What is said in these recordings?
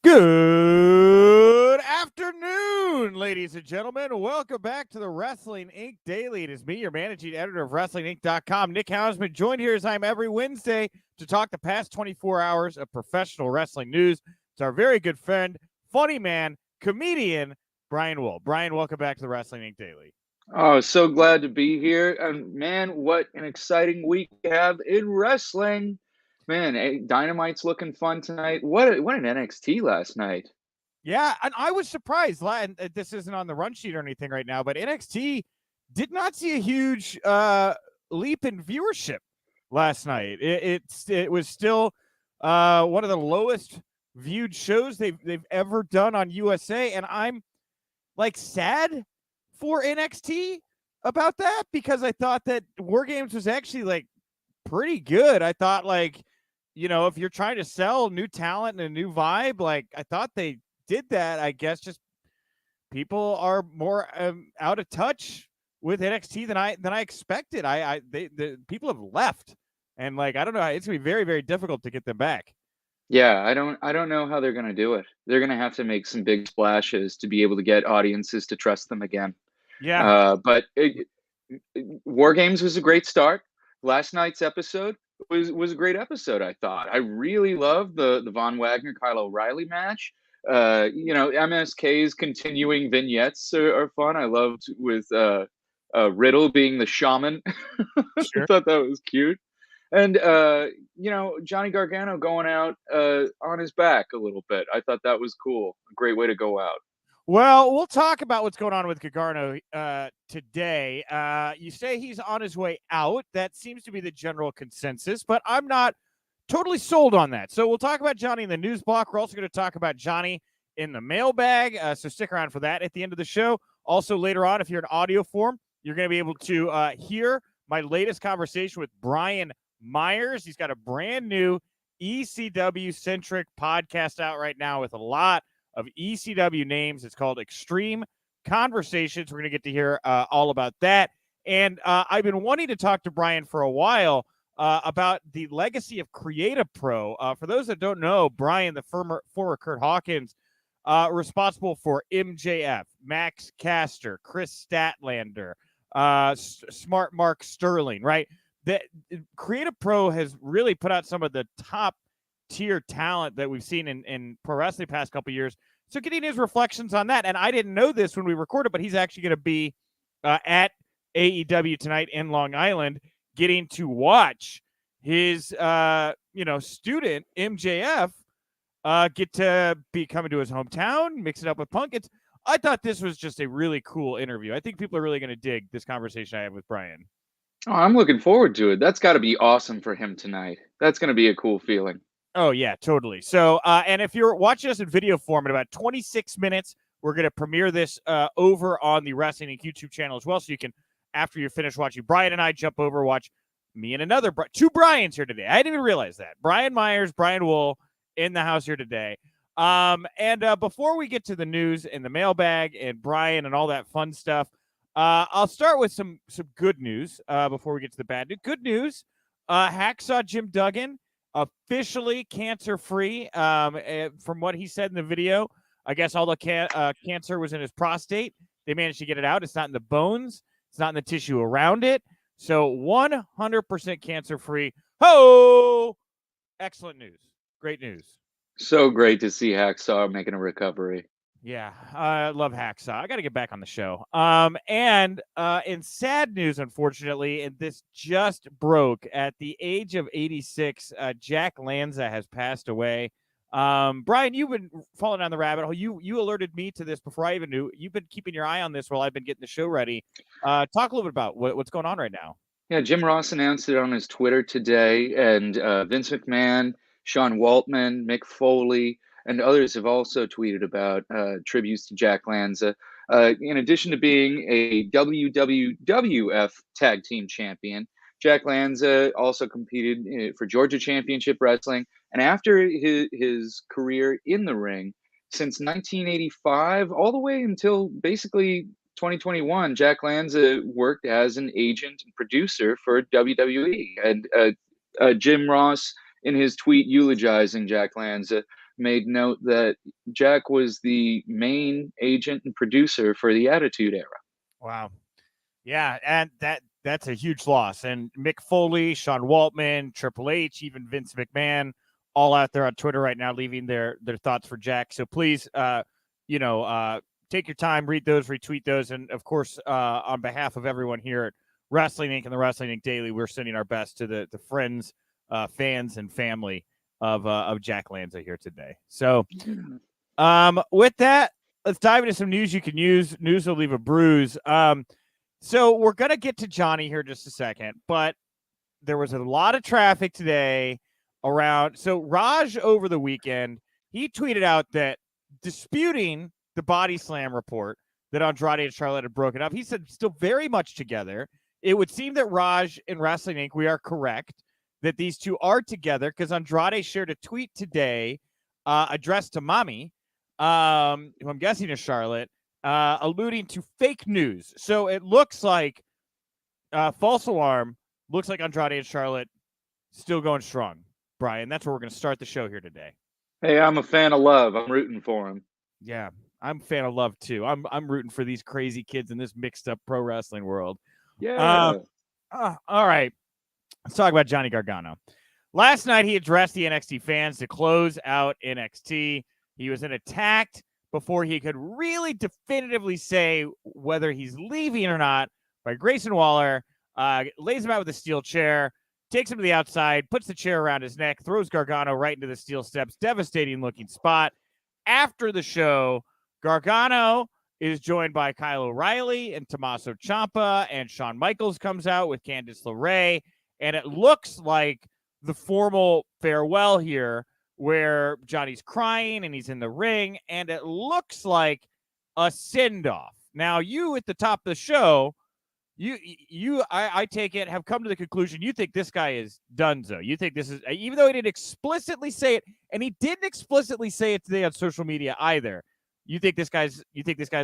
Good afternoon, ladies and gentlemen. Welcome back to the Wrestling Inc. Daily. It is me, your managing editor of WrestlingInc.com, Nick Hausman, joined here as I'm every Wednesday to talk the past 24 hours of professional wrestling news. It's our very good friend, funny man, comedian, Brian Wohl. Brian, welcome back to the Wrestling Inc. Daily. Oh, so glad to be here. And man, what an exciting week we have in wrestling. Man, Dynamite's looking fun tonight. What an NXT last night. Yeah, and I was surprised. And this isn't on the run sheet or anything right now, but NXT did not see a huge leap in viewership last night. It was still one of the lowest viewed shows they've ever done on USA, and I'm like sad for NXT about that because I thought that War Games was actually like pretty good. I thought if you're trying to sell new talent and a new vibe, like I thought they did that. I guess just people are more out of touch with NXT than I expected. The people have left, and I don't know. It's gonna be very, very difficult to get them back. Yeah, I don't know how they're gonna do it. They're gonna have to make some big splashes to be able to get audiences to trust them again. Yeah. War Games was a great start. Last night's episode was a great episode, I thought. I really loved the Von Wagner Kyle O'Reilly match. MSK's continuing vignettes are fun. I loved with Riddle being the shaman. I Sure. thought that was cute. And Johnny Gargano going out on his back a little bit. I thought that was cool. A great way to go out. Well, we'll talk about what's going on with Gargano today. You say he's on his way out. That seems to be the general consensus, but I'm not totally sold on that. So we'll talk about Johnny in the news block. We're also going to talk about Johnny in the mailbag. So stick around for that at the end of the show. Also, later on, if you're in audio form, you're going to be able to hear my latest conversation with Brian Myers. He's got a brand new ECW-centric podcast out right now with a lot of ECW names. It's called Extreme Conversations. We're going to get to hear all about that. And I've been wanting to talk to Brian for a while about the legacy of Creative Pro. For those that don't know, Brian, the former Kurt Hawkins, responsible for MJF, Max Caster, Chris Statlander, Smart Mark Sterling, right? The Creative Pro has really put out some of the top tier talent that we've seen in pro wrestling past couple of years. So getting his reflections on that, and I didn't know this when we recorded, but he's actually going to be at AEW tonight in Long Island, getting to watch his student MJF get to be coming to his hometown, mix it up with Punk. I thought this was just a really cool interview. I think people are really going to dig this conversation I have with Brian. Oh, I'm looking forward to it. That's got to be awesome for him tonight. That's going to be a cool feeling. Oh, yeah, totally. So, and if you're watching us in video form in about 26 minutes, we're going to premiere this over on the Wrestling Inc. YouTube channel as well. So you can, after you're finished watching Brian and I, jump over, watch me and two Brians here today. I didn't even realize that. Brian Myers, Brian Wohl in the house here today. And before we get to the news and the mailbag and Brian and all that fun stuff, I'll start with some good news before we get to the bad news. Good news, Hacksaw Jim Duggan, officially cancer-free. From what he said in the video, I guess all the cancer was in his prostate. They managed to get it out. It's not in the bones. It's not in the tissue around it. So 100% cancer-free. Ho! Excellent news. Great news. So great to see Hacksaw making a recovery. Yeah, I love Hacksaw. I got to get back on the show. And in sad news, unfortunately, and this just broke at the age of 86, Jack Lanza has passed away. Brian, you've been falling down the rabbit hole. You alerted me to this before I even knew. You've been keeping your eye on this while I've been getting the show ready. Talk a little bit about what's going on right now. Yeah, Jim Ross announced it on his Twitter today, and Vince McMahon, Sean Waltman, Mick Foley, and others have also tweeted about tributes to Jack Lanza. In addition to being a WWF Tag Team Champion, Jack Lanza also competed for Georgia Championship Wrestling. And after his career in the ring, since 1985, all the way until basically 2021, Jack Lanza worked as an agent and producer for WWE. And Jim Ross, in his tweet eulogizing Jack Lanza, made note that Jack was the main agent and producer for the Attitude Era. Wow. Yeah, and that's a huge loss. And Mick Foley, Sean Waltman, Triple H, even Vince McMahon, all out there on Twitter right now, leaving their thoughts for Jack. So please, take your time, read those, retweet those, and of course, on behalf of everyone here at Wrestling Inc. and the Wrestling Inc. Daily, we're sending our best to the friends, fans, and family of Jack Lanza here today. So, with that, let's dive into some news you can use. News will leave a bruise. So we're going to get to Johnny here in just a second, but there was a lot of traffic today around. So Raj over the weekend, he tweeted out that disputing the body slam report that Andrade and Charlotte had broken up, he said still very much together. It would seem that Raj and Wrestling Inc., we are correct that these two are together because Andrade shared a tweet today addressed to Mommy, who I'm guessing is Charlotte, alluding to fake news. So it looks like false alarm, looks like Andrade and Charlotte still going strong. Brian, that's where we're going to start the show here today. Hey, I'm a fan of love. I'm rooting for him. Yeah, I'm a fan of love too. I'm rooting for these crazy kids in this mixed up pro wrestling world. Yeah. All right. Let's talk about Johnny Gargano. Last night, he addressed the NXT fans to close out NXT. He was attacked before he could really definitively say whether he's leaving or not by Grayson Waller, lays him out with a steel chair, takes him to the outside, puts the chair around his neck, throws Gargano right into the steel steps. Devastating looking spot. After the show, Gargano is joined by Kyle O'Reilly and Tommaso Ciampa, and Shawn Michaels comes out with Candice LeRae, and it looks like the formal farewell here where Johnny's crying and he's in the ring, and it looks like a send-off. Now, you at the top of the show, I take it, have come to the conclusion you think this guy is donezo. You think this is, even though he didn't explicitly say it, and he didn't explicitly say it today on social media either, you think this guy's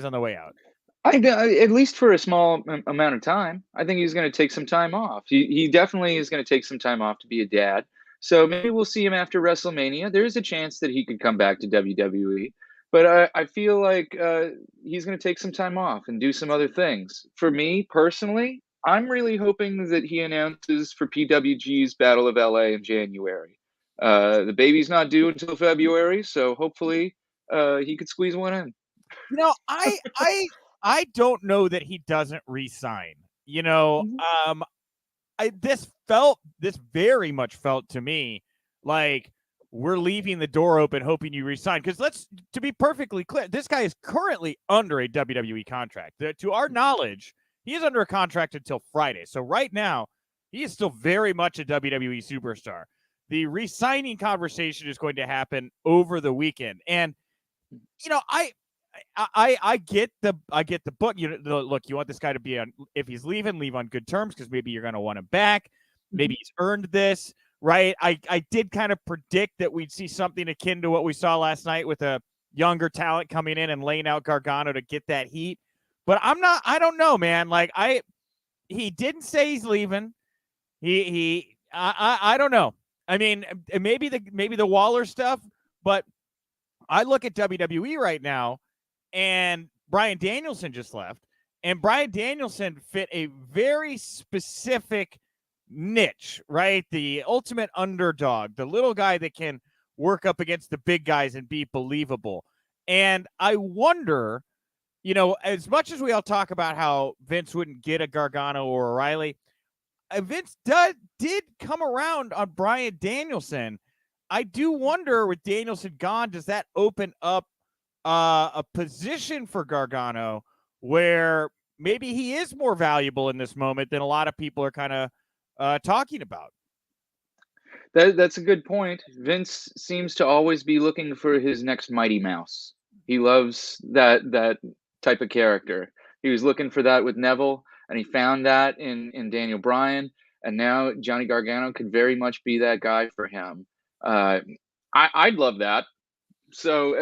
on the way out? At least for a small amount of time. I think he's going to take some time off. He definitely is going to take some time off to be a dad. So maybe we'll see him after WrestleMania. There is a chance that he could come back to WWE. But I feel like he's going to take some time off and do some other things. For me, personally, I'm really hoping that he announces for PWG's Battle of LA in January. The baby's not due until February, so hopefully he could squeeze one in. You know, I don't know that he doesn't re-sign. You know, this very much felt to me like we're leaving the door open, hoping you resign. Because to be perfectly clear, this guy is currently under a WWE contract. To our knowledge, he is under a contract until Friday. So right now, he is still very much a WWE superstar. The re-signing conversation is going to happen over the weekend, and you know, I get the book. Look, you want this guy to be on, if he's leaving, leave on good terms because maybe you're going to want him back. Maybe he's earned this, right? I did kind of predict that we'd see something akin to what we saw last night with a younger talent coming in and laying out Gargano to get that heat. But I don't know, man. Like he didn't say he's leaving. I don't know. I mean, maybe the Waller stuff, but I look at WWE right now, and Bryan Danielson just left, and Bryan Danielson fit a very specific niche, right? The ultimate underdog, the little guy that can work up against the big guys and be believable. And I wonder, you know, as much as we all talk about how Vince wouldn't get a Gargano or O'Reilly, Vince did come around on Bryan Danielson. I do wonder, with Danielson gone, does that open up a position for Gargano where maybe he is more valuable in this moment than a lot of people are kind of talking about? That's a good point. Vince seems to always be looking for his next Mighty Mouse. He loves that type of character. He was looking for that with Neville, and he found that in Daniel Bryan, and now Johnny Gargano could very much be that guy for him. I'd love that. So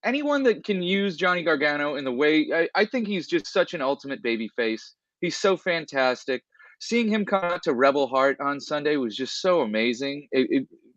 anyone that can use Johnny Gargano in the way, I think he's just such an ultimate babyface. He's so fantastic. Seeing him come out to Rebel Heart on Sunday was just so amazing.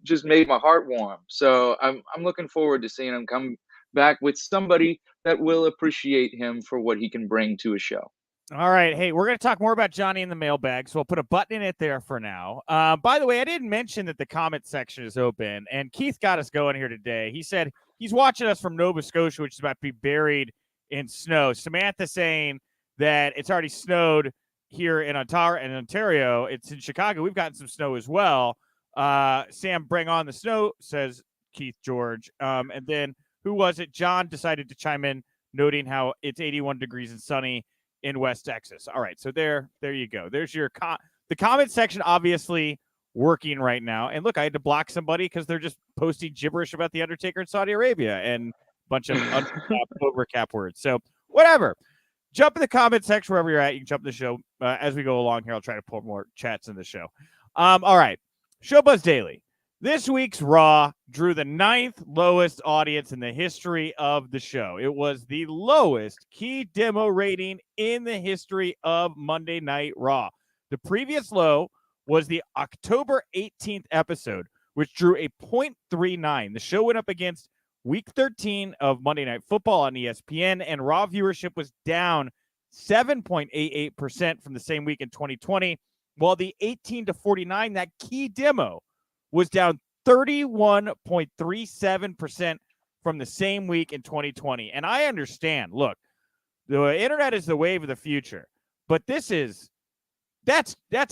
just made my heart warm. So I'm looking forward to seeing him come back with somebody that will appreciate him for what he can bring to a show. All right. Hey, we're going to talk more about Johnny in the mailbag, so we'll put a button in it there for now. By the way, I didn't mention that the comment section is open, and Keith got us going here today. He said he's watching us from Nova Scotia, which is about to be buried in snow. Samantha saying that it's already snowed here in Ontario. It's in Chicago. We've gotten some snow as well. Sam, bring on the snow, says Keith George. And then who was it? John decided to chime in, noting how it's 81 degrees and sunny in West Texas. All right, so there you go. There's your the comment section, obviously working right now. And look, I had to block somebody because they're just posting gibberish about the Undertaker in Saudi Arabia and a bunch of overcap words. So whatever. Jump in the comment section wherever you're at. You can jump in the show as we go along here. I'll try to pull more chats in the show. All right, Showbuzz Daily. This week's Raw drew the 9th lowest audience in the history of the show. It was the lowest key demo rating in the history of Monday Night Raw. The previous low was the October 18th episode, which drew a 0.39. The show went up against Week 13 of Monday Night Football on ESPN, and Raw viewership was down 7.88% from the same week in 2020, while the 18 to 49, that key demo, was down 31.37% from the same week in 2020. And I understand, look, the internet is the wave of the future, but that's a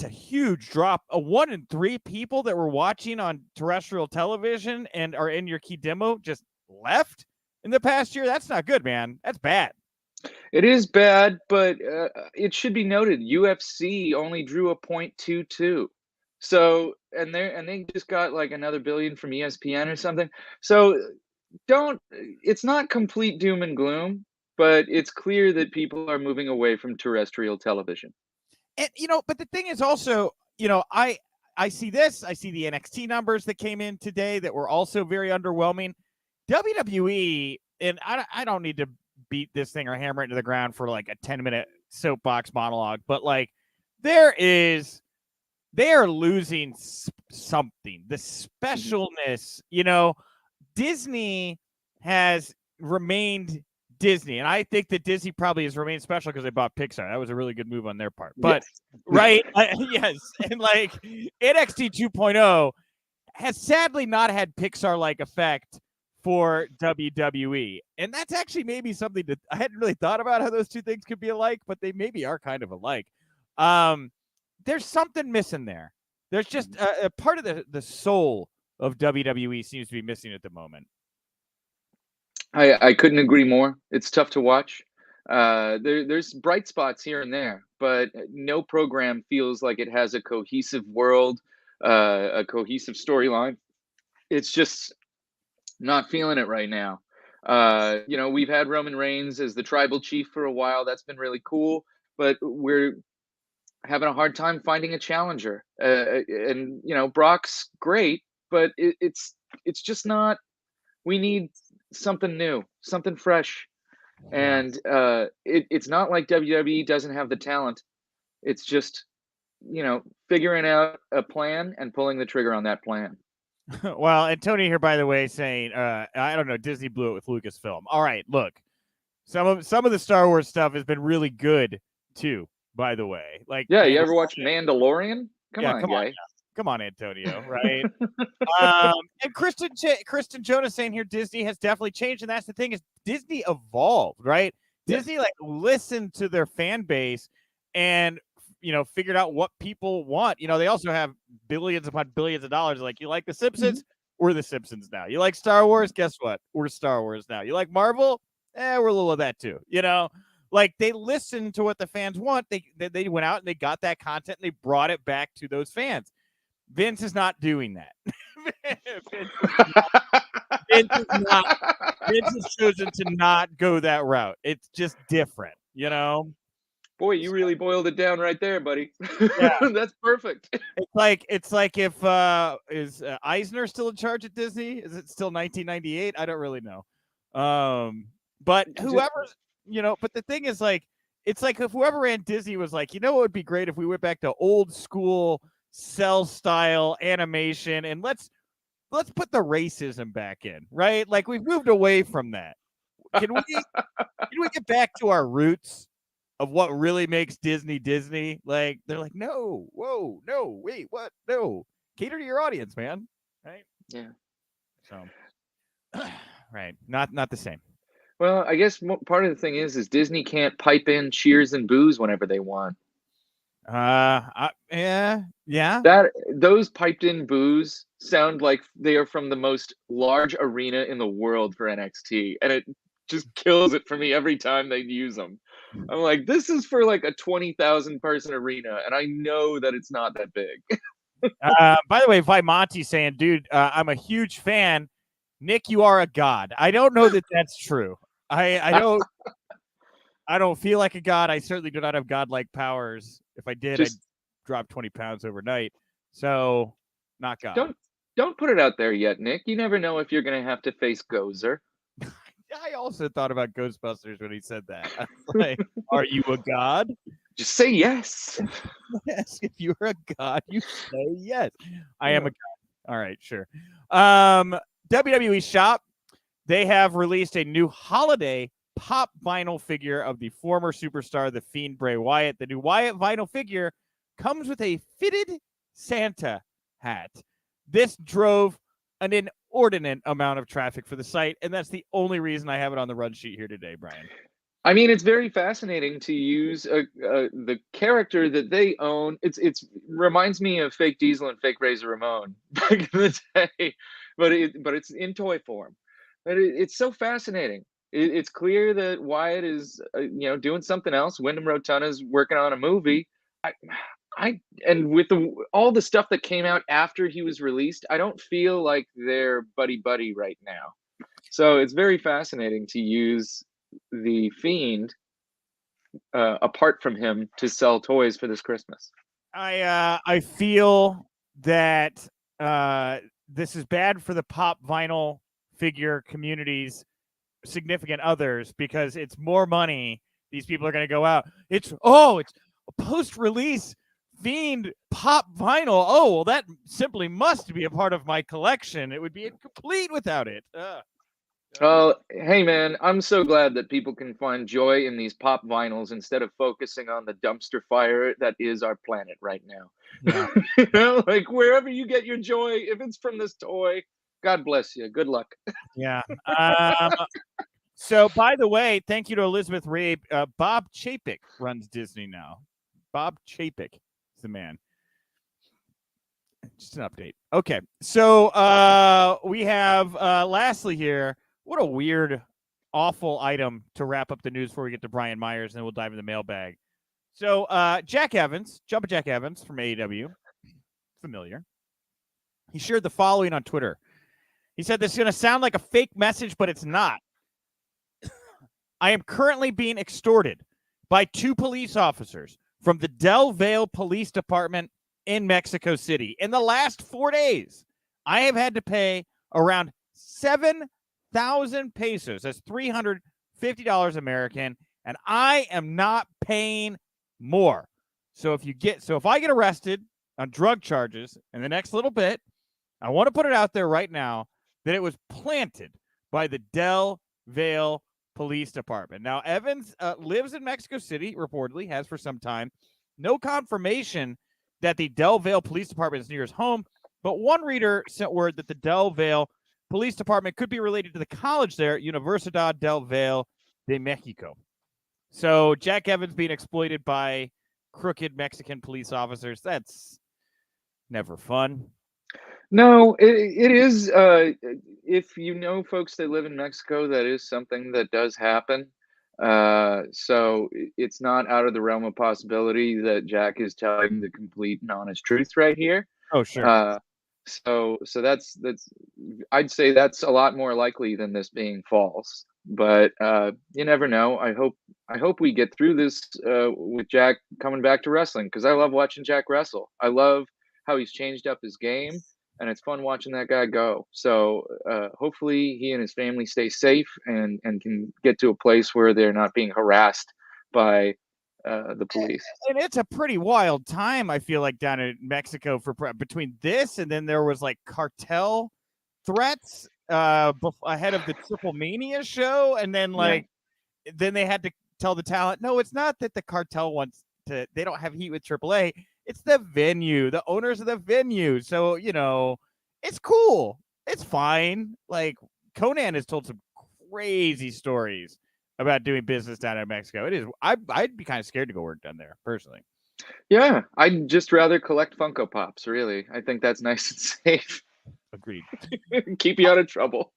huge drop. 1 in 3 people that were watching on terrestrial television and are in your key demo just left in the past year. That's not good, man. That's bad. It is bad, but it should be noted UFC only drew a 0.22. So and they just got like another billion from ESPN or something. So it's not complete doom and gloom, but it's clear that people are moving away from terrestrial television. And but the thing is also, I see this, I see the NXT numbers that came in today that were also very underwhelming. WWE, and I don't need to beat this thing or hammer it into the ground for like a 10-minute soapbox monologue, but like they are losing something. The specialness, Disney has remained Disney. And I think that Disney probably has remained special because they bought Pixar. That was a really good move on their part. But, yes. Right? Yes. And like NXT 2.0 has sadly not had Pixar-like effect for WWE. And that's actually maybe something that I hadn't really thought about how those two things could be alike, but they maybe are kind of alike. There's something missing there. There's just a part of the soul of WWE seems to be missing at the moment. I couldn't agree more. It's tough to watch. There's bright spots here and there, but no program feels like it has a cohesive world, a cohesive storyline. It's just not feeling it right now. We've had Roman Reigns as the tribal chief for a while. That's been really cool, but we're having a hard time finding a challenger. And Brock's great, but it's just not. We need something new, something fresh. And it's not like WWE doesn't have the talent. It's just, figuring out a plan and pulling the trigger on that plan. Well, and Tony here, by the way, saying, I don't know, Disney blew it with Lucasfilm. All right, look, some of the Star Wars stuff has been really good too, by the way. Like, yeah, you ever watch Mandalorian? Come on, guy. Come on, Antonio, right? And Kristen Jonas saying here, Disney has definitely changed, and that's the thing is Disney evolved, right? Yeah. Disney listened to their fan base and figured out what people want. They also have billions upon billions of dollars. Like, you like The Simpsons? Mm-hmm. We're The Simpsons now. You like Star Wars? Guess what? We're Star Wars now. You like Marvel? We're a little of that too. Like, they listened to what the fans want. They went out and they got that content and they brought it back to those fans. Vince is not doing that. Vince has chosen to not go that route. It's just different, Boy, you really boiled it down right there, buddy. Yeah. That's perfect. It's like if is Eisner still in charge at Disney? Is it still 1998? I don't really know. But whoever's, but the thing is, like, it's like if whoever ran Disney was like, it would be great if we went back to old school cell style animation and let's let's put the racism back in, right? Like we've moved away from that. Can we get back to our roots of what really makes Disney Disney? Like they're like, no, whoa, no, wait, what? No, cater to your audience, man. Right? Yeah. So, right, not the same. Well, I guess part of the thing is Disney can't pipe in cheers and boos whenever they want. Yeah. That those piped in boos sound like they are from the most large arena in the world for NXT, and it just kills it for me every time they use them. I'm like, this is for like a 20,000 person arena, and I know that it's not that big. By the way, Vimonti saying, dude, I'm a huge fan. Nick, you are a god. I don't know that that's true. I don't feel like a god. I certainly do not have godlike powers. If I did, I'd drop 20 pounds overnight. So, not God. Don't put it out there yet, Nick. You never know if you're going to have to face Gozer. I also thought about Ghostbusters when he said that. I was like, are you a god? Just say yes. Yes, if you're a god, you say yes. I am a god. All right, sure. WWE Shop, they have released a new holiday pop vinyl figure of the former superstar, the Fiend Bray Wyatt. The new Wyatt vinyl figure comes with a fitted Santa hat. This drove an inordinate amount of traffic for the site, and that's the only reason I have it on the run sheet here today, Brian. I mean, it's very fascinating to use the character that they own. It's reminds me of Fake Diesel and Fake Razor Ramon back in the day, but it's in toy form. But it's so fascinating. It's clear that Wyatt is doing something else. Wyndham Rotunda's working on a movie. And with all the stuff that came out after he was released, I don't feel like they're buddy right now. So it's very fascinating to use the Fiend apart from him to sell toys for this Christmas. I feel that this is bad for the pop vinyl figure community's significant others because it's more money these people are going to go out. It's a post-release Fiend pop vinyl. Oh, well, that simply must be a part of my collection. It would be incomplete without it. Hey man, I'm so glad that people can find joy in these pop vinyls instead of focusing on the dumpster fire that is our planet right now. Yeah. Like wherever you get your joy, if it's from this toy, God bless you. Good luck. Yeah. So, by the way, thank you to Elizabeth Rabe. Bob Chapek runs Disney now. Bob Chapek is the man. Just an update. Okay. So, we have, lastly here, what a weird, awful item to wrap up the news before we get to Brian Myers, and then we'll dive into the mailbag. So, Jack Evans, Jumpin' Jack Evans from AEW, familiar. He shared the following on Twitter. He said, this is going to sound like a fake message, but it's not. I am currently being extorted by 2 police officers from the Del Valle Police Department in Mexico City. In the last 4 days, I have had to pay around 7,000 pesos. That's $350 American, and I am not paying more. So if I get arrested on drug charges in the next little bit, I want to put it out there right now that it was planted by the Del Valle Police Department. Now, Evans lives in Mexico City, reportedly, has for some time. No confirmation that the Del Valle Police Department is near his home, but one reader sent word that the Del Valle Police Department could be related to the college there, Universidad del Valle de Mexico. So Jack Evans being exploited by crooked Mexican police officers, that's never fun. No, it is. If you know folks that live in Mexico, that is something that does happen. So it's not out of the realm of possibility that Jack is telling the complete and honest truth right here. Oh, sure. So that's I'd say that's a lot more likely than this being false. But you never know. I hope we get through this with Jack coming back to wrestling, because I love watching Jack wrestle. I love how he's changed up his game, and it's fun watching that guy go. So hopefully he and his family stay safe and can get to a place where they're not being harassed by the police. And it's a pretty wild time, I feel like, down in Mexico for between this and then there was like cartel threats ahead of the Triple Mania show, and then then they had to tell the talent, no, it's not that the cartel wants to. They don't have heat with AAA. It's the venue, the owners of the venue. So it's cool. It's fine. Like Conan has told some crazy stories about doing business down in Mexico. It is. I'd be kind of scared to go work down there personally. Yeah, I'd just rather collect Funko Pops, really. I think that's nice and safe. Agreed. Keep you out of trouble.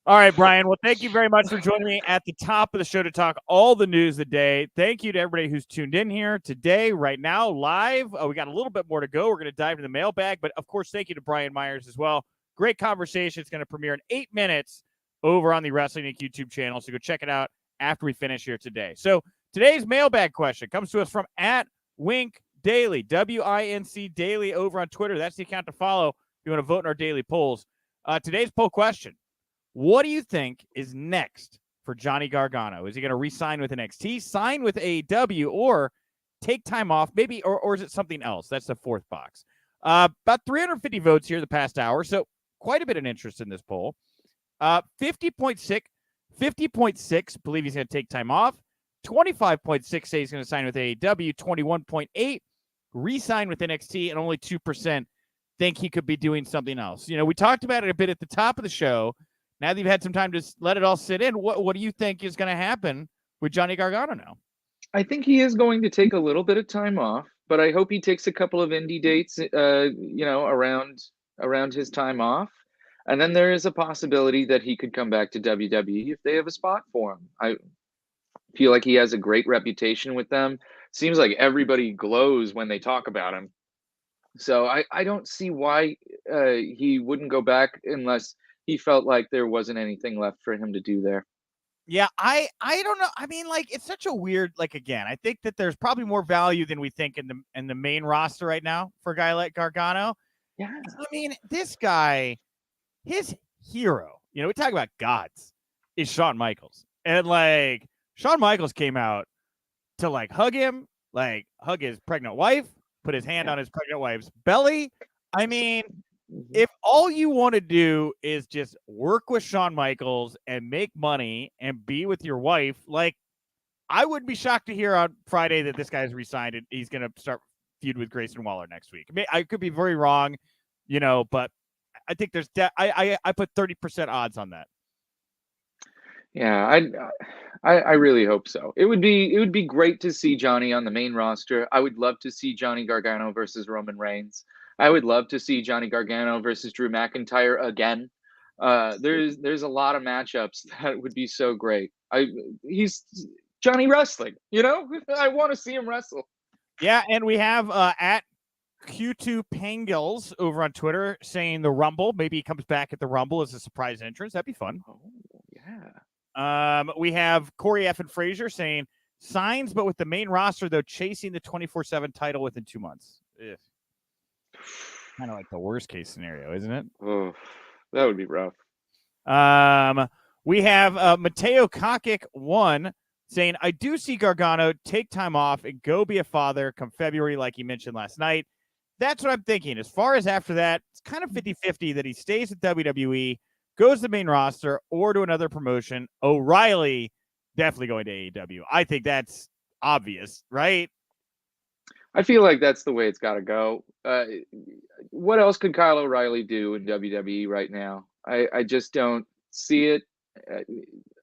All right, Brian. Well, thank you very much for joining me at the top of the show to talk all the news of the day. Thank you to everybody who's tuned in here today, right now, live. We got a little bit more to go. We're going to dive into the mailbag, but of course, thank you to Brian Myers as well. Great conversation. It's going to premiere in 8 minutes over on the Wrestling Inc. YouTube channel, so go check it out after we finish here today. So today's mailbag question comes to us from @Wink Daily, WINC Daily over on Twitter. That's the account to follow if you want to vote in our daily polls. Today's poll question: what do you think is next for Johnny Gargano? Is he going to re-sign with NXT, sign with AEW, or take time off? Maybe, or is it something else? That's the fourth box. About 350 votes here the past hour, so quite a bit of interest in this poll. 50.6 believe he's going to take time off. 25.6 say he's going to sign with AEW. 21.8 re-sign with NXT, and only 2% think he could be doing something else. We talked about it a bit at the top of the show. Now that you've had some time to let it all sit in, what do you think is going to happen with Johnny Gargano now? I think he is going to take a little bit of time off, but I hope he takes a couple of indie dates, around his time off. And then there is a possibility that he could come back to WWE if they have a spot for him. I feel like he has a great reputation with them. Seems like everybody glows when they talk about him. So I don't see why he wouldn't go back unless he felt like there wasn't anything left for him to do there. Yeah, I don't know. I mean, it's such a weird, again, I think that there's probably more value than we think in the main roster right now for a guy like Gargano. Yeah. I mean, this guy, his hero, we talk about gods, is Shawn Michaels. And Shawn Michaels came out to hug him, hug his pregnant wife, put his hand on his pregnant wife's belly. I mean, if all you want to do is just work with Shawn Michaels and make money and be with your wife, I would be shocked to hear on Friday that this guy's resigned and he's going to start feud with Grayson Waller next week. I could be very wrong, but I think there's I put 30% odds on that. Yeah, I really hope so. It would be great to see Johnny on the main roster. I would love to see Johnny Gargano versus Roman Reigns. I would love to see Johnny Gargano versus Drew McIntyre again. There's a lot of matchups that would be so great. He's Johnny wrestling, I want to see him wrestle. Yeah, and we have @Q2 Pangles over on Twitter saying the Rumble. Maybe he comes back at the Rumble as a surprise entrance. That'd be fun. Oh, yeah. We have Corey F. and Frazier saying signs, but with the main roster, though, chasing the 24/7 title within 2 months. Kind of like the worst case scenario, isn't it? Oh, that would be rough. We have Mateo Kokic 1 saying, I do see Gargano take time off and go be a father come February, like you mentioned last night. That's what I'm thinking. As far as after that, it's kind of 50-50 that he stays at WWE, goes to the main roster, or to another promotion. O'Reilly definitely going to AEW. I think that's obvious, right? I feel like that's the way it's got to go. What else could Kyle O'Reilly do in WWE right now? I just don't see it.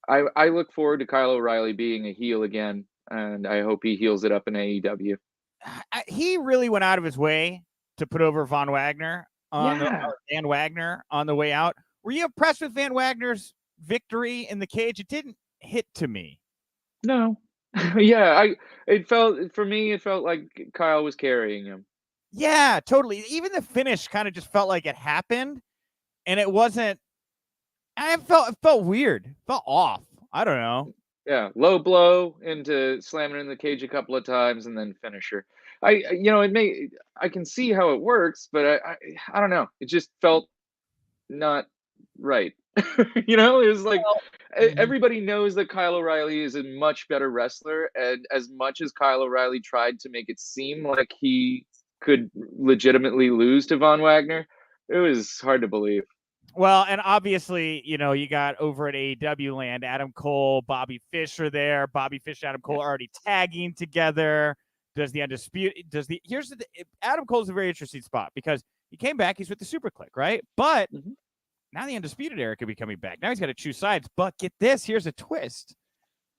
I look forward to Kyle O'Reilly being a heel again, and I hope he heals it up in AEW. He really went out of his way to put over Van Wagner on the way out. Were you impressed with Van Wagner's victory in the cage? It didn't hit to me. No. Yeah, it felt like Kyle was carrying him. Yeah, totally. Even the finish kind of just felt like it happened, and it wasn't. It felt weird. It felt off. I don't know. Yeah, low blow into slamming in the cage a couple of times and then finisher. I can see how it works, but I don't know. It just felt not right. It was like everybody knows that Kyle O'Reilly is a much better wrestler, and as much as Kyle O'Reilly tried to make it seem like he could legitimately lose to Von Wagner, it was hard to believe. Well, and obviously, you got over at AEW land, Adam Cole, Bobby Fish are there. Bobby Fish, Adam Cole are already tagging together. Here's the Adam Cole's a very interesting spot because he came back, he's with the Super Click, right? But now the Undisputed Era could be coming back. Now he's got to choose sides. But get this, here's a twist.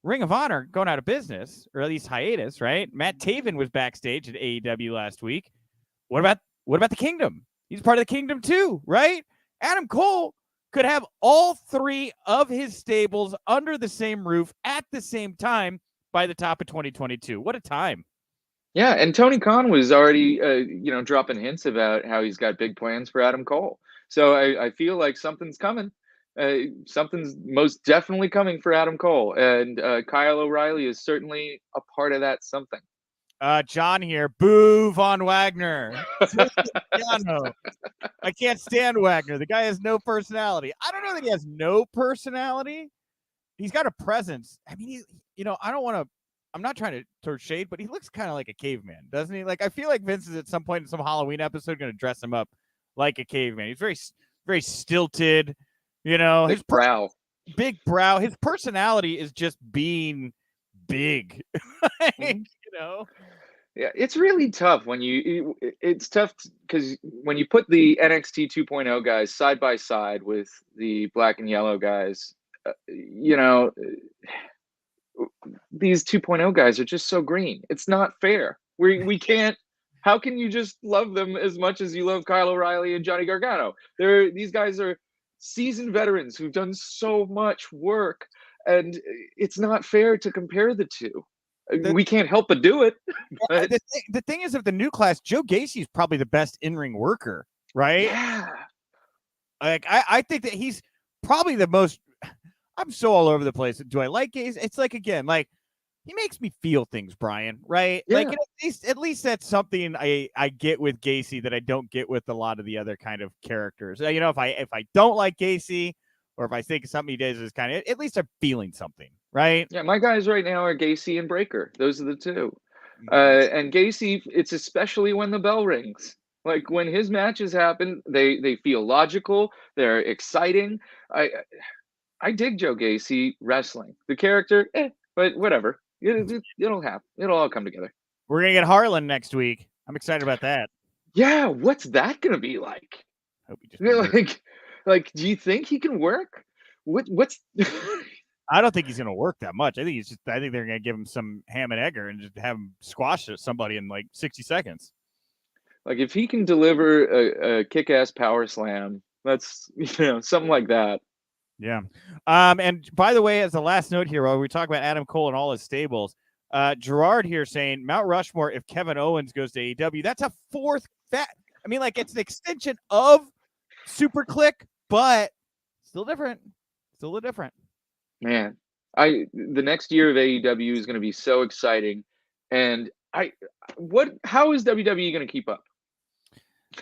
Ring of Honor going out of business, or at least hiatus, right? Matt Taven was backstage at AEW last week. What about the Kingdom? He's part of the Kingdom too, right? Adam Cole could have all three of his stables under the same roof at the same time by the top of 2022. What a time. Yeah, and Tony Khan was already, dropping hints about how he's got big plans for Adam Cole. So I feel like something's coming. Something's most definitely coming for Adam Cole, and Kyle O'Reilly is certainly a part of that something. John here. Boo Von Wagner. I can't stand Wagner. The guy has no personality. I don't know that he has no personality. He's got a presence. I mean, I'm not trying to throw shade, but he looks kind of like a caveman, doesn't he? Like, I feel like Vince is at some point in some Halloween episode going to dress him up like a caveman. He's very, very stilted, Big brow. Big brow. His personality is just being big, Yeah, it's really tough it's tough because when you put the NXT 2.0 guys side by side with the black and yellow guys, these 2.0 guys are just so green. It's not fair. We can't. How can you just love them as much as you love Kyle O'Reilly and Johnny Gargano? These guys are seasoned veterans who've done so much work, and it's not fair to compare the two. We can't help but do it. But the thing is, of the new class, Joe Gacy is probably the best in-ring worker, right? Yeah. Like, I think that he's probably the most. I'm so all over the place. Do I like Gacy? It's like, again, like, he makes me feel things, Brian, right? Yeah. Like, at least that's something I get with Gacy that I don't get with a lot of the other kind of characters. If I don't like Gacy, or if I think something he does is kind of, at least I'm feeling something, right? Yeah, my guys right now are Gacy and Breaker. Those are the two. And Gacy, it's especially when the bell rings. Like, when his matches happen, they feel logical. They're exciting. I dig Joe Gacy wrestling. The character, but whatever. It'll happen. It'll all come together. We're going to get Harlan next week. I'm excited about that. Yeah, what's that going to be like? Hope he just like, do you think he can work? What's I don't think he's going to work that much. I think they're going to give him some ham and egger and just have him squash somebody in like 60 seconds. Like, if he can deliver a kick-ass power slam, that's, something like that. Yeah. And by the way, as the last note here, while we talk about Adam Cole and all his stables, Gerard here saying Mount Rushmore, if Kevin Owens goes to AEW, that's a fourth it's an extension of Super Click, but still different. Still a little different. Man, the next year of AEW is going to be so exciting. And how is WWE going to keep up?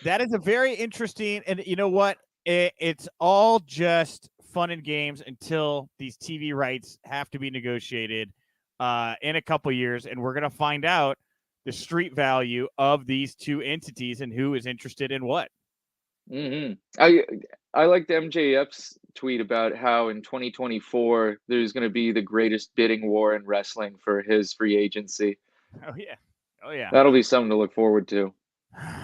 That is a very interesting, and you know what? It's all just fun and games until these TV rights have to be negotiated in a couple years, and we're going to find out the street value of these two entities and who is interested in what. Mm-hmm. I liked MJF's tweet about how in 2024 there's going to be the greatest bidding war in wrestling for his free agency. Oh yeah. That'll be something to look forward to.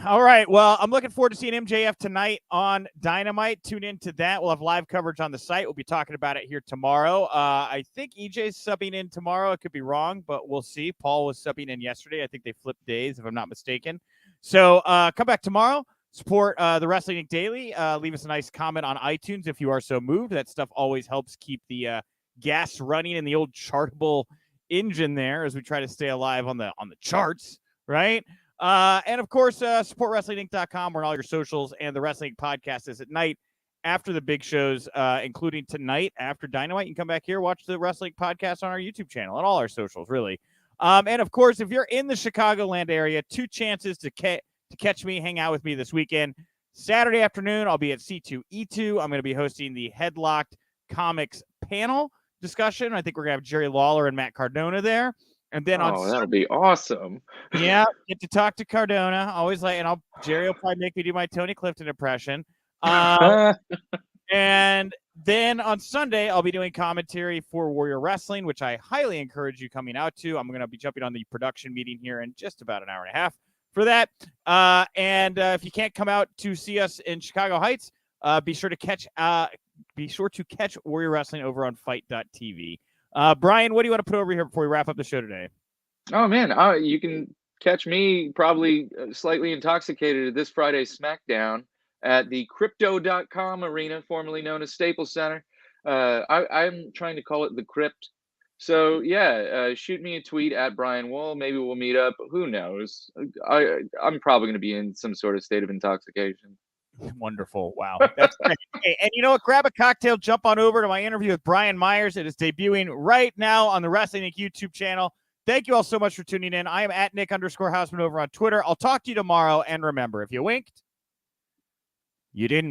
All right. Well, I'm looking forward to seeing MJF tonight on Dynamite. Tune into that. We'll have live coverage on the site. We'll be talking about it here tomorrow. I think EJ's subbing in tomorrow. I could be wrong, but we'll see. Paul was subbing in yesterday. I think they flipped days, if I'm not mistaken. So come back tomorrow. Support the Wrestling Inc. Daily. Leave us a nice comment on iTunes if you are so moved. That stuff always helps keep the gas running in the old chartable engine there as we try to stay alive on the charts, right? And of course, support WrestlingInc.com. We're on all your socials, and the Wrestling Podcast is at night after the big shows, including tonight after Dynamite. You can come back here, watch the Wrestling Podcast on our YouTube channel and all our socials, really. And of course, if you're in the Chicagoland area, 2 chances to catch me, hang out with me this weekend. Saturday afternoon, I'll be at C2E2. I'm going to be hosting the Headlocked Comics panel discussion. I think we're going to have Jerry Lawler and Matt Cardona there. And then that'll be awesome. Yeah, get to talk to Cardona. Always Jerry will probably make me do my Tony Clifton impression. And then on Sunday, I'll be doing commentary for Warrior Wrestling, which I highly encourage you coming out to. I'm going to be jumping on the production meeting here in just about an hour and a half for that. And if you can't come out to see us in Chicago Heights, be sure to catch Warrior Wrestling over on Fight.tv. Brian, what do you want to put over here before we wrap up the show today? Oh man, you can catch me probably slightly intoxicated at this Friday's SmackDown at the Crypto.com arena, formerly known as Staples Center. I'm trying to call it the Crypt. So yeah, shoot me a tweet at Brian Wohl. Maybe we'll meet up. Who knows? I'm probably going to be in some sort of state of intoxication. Wonderful. Wow. That's great. Hey, and you know what? Grab a cocktail, jump on over to my interview with Brian Myers. It is debuting right now on the Wrestling Inc. YouTube channel. Thank you all so much for tuning in. I am at Nick_Hausman over on Twitter. I'll talk to you tomorrow. And remember, if you winked, you didn't.